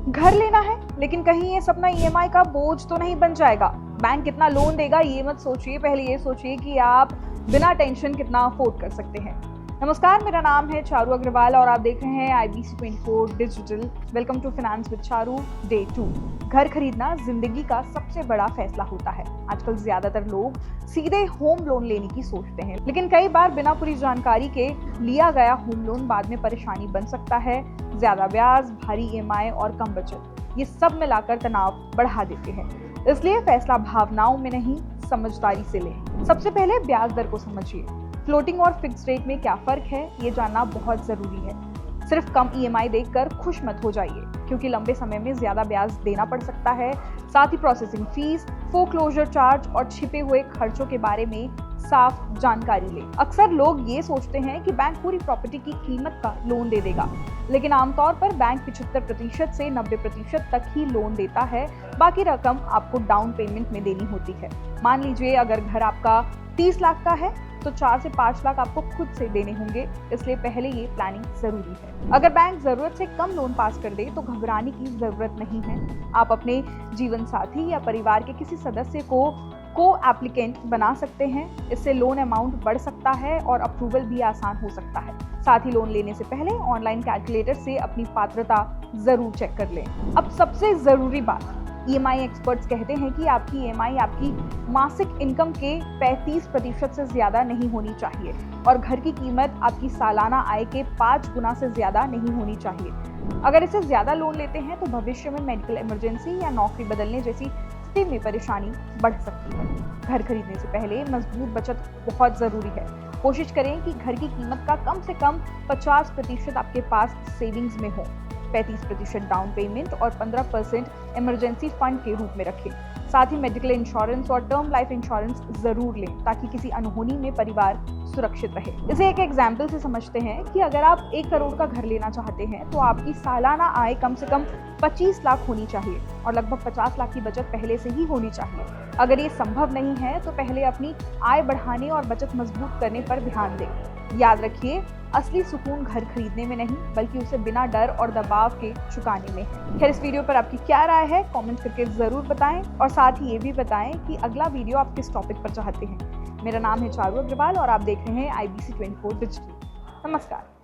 घर लेना है, लेकिन कहीं ये सपना ईएमआई का बोझ तो नहीं बन जाएगा। बैंक कितना लोन देगा ये मत सोचिए, पहले ये सोचिए कि आप बिना टेंशन कितना अफोर्ड कर सकते हैं। नमस्कार, मेरा नाम है चारू अग्रवाल और आप देख रहे हैं IBC 24 digital. Welcome to finance with Charu day 2। घर खरीदना जिंदगी का सबसे बड़ा फैसला होता है। आजकल ज्यादातर लोग सीधे होम लोन लेने की सोचते हैं, लेकिन कई बार बिना पूरी जानकारी के लिया गया होम लोन बाद में परेशानी बन सकता है। ज्यादा ब्याज, भारी EMI और कम बचत, ये सब मिलाकर तनाव बढ़ा देते हैं। इसलिए फैसला भावनाओं में नहीं, समझदारी से लें। सबसे पहले ब्याज दर को समझिए। फ्लोटिंग और फिक्स रेट में क्या फर्क है, ये जानना बहुत जरूरी है। सिर्फ कम EMI देखकर खुश मत हो जाइए, क्योंकि लंबे समय में ज्यादा ब्याज देना पड़ सकता है। साथ ही प्रोसेसिंग फीस, फोरक्लोजर चार्ज और छिपे हुए खर्चों के बारे में साफ जानकारी लें। अक्सर लोग ये सोचते हैं कि बैंक पूरी प्रॉपर्टी की कीमत का लोन दे देगा, लेकिन आमतौर पर बैंक 75% से 90% तक ही लोन देता है। बाकी रकम आपको डाउन पेमेंट में देनी होती है। मान लीजिए अगर घर आपका 30 लाख का है तो 4 से 5 लाख आपको खुद से देने होंगे, इसलिए पहले ये प्लानिंग जरूरी है। अगर बैंक जरूरत से कम लोन पास कर दे तो घबराने की जरूरत नहीं है। आप अपने जीवन साथी या परिवार के किसी सदस्य को एप्लीकेंट बना सकते हैं। इससे लोन अमाउंट बढ़ सकता है और अप्रूवल भी आसान हो सकता है। साथ ही लोन लेने से पहले ऑनलाइन कैलकुलेटर से अपनी पात्रता जरूर चेक कर लें। अब सबसे जरूरी बात, EMI एक्सपर्ट्स कहते हैं कि आपकी EMI आपकी मासिक इनकम के 35% से ज्यादा नहीं होनी चाहिए और घर की कीमत आपकी सालाना आय के 5 गुना से ज्यादा नहीं होनी चाहिए। अगर इससे ज्यादा लोन लेते हैं तो भविष्य में मेडिकल इमरजेंसी या नौकरी बदलने जैसी स्थिति में परेशानी बढ़ सकती है। घर खरीदने से पहले मजबूत बचत बहुत जरूरी है। कोशिश करें कि घर की कीमत का कम से कम 50% आपके पास सेविंग्स में हो। 35% डाउन पेमेंट और 15% इमरजेंसी फंड के रूप में रखें। साथ ही मेडिकल इंश्योरेंस और टर्म लाइफ इंश्योरेंस जरूर लें, ताकि किसी अनहोनी में परिवार सुरक्षित रहे। इसे एक एग्जाम्पल से समझते हैं कि अगर आप 1 करोड़ का घर लेना चाहते हैं तो आपकी सालाना आय कम से कम 25 लाख होनी चाहिए और लगभग 50 लाख की बचत पहले से ही होनी चाहिए। अगर ये संभव नहीं है तो पहले अपनी आय बढ़ाने और बचत मजबूत करने पर ध्यान दें। याद रखिए, असली सुकून घर खरीदने में नहीं, बल्कि उसे बिना डर और दबाव के चुकाने में है। खैर, इस वीडियो पर आपकी क्या राय है, कमेंट करके जरूर बताएं और साथ ही ये भी बताएं कि अगला वीडियो आप किस टॉपिक पर चाहते हैं। मेरा नाम है चारू अग्रवाल और आप देख रहे हैं IBC 24 डिजिटल। नमस्कार।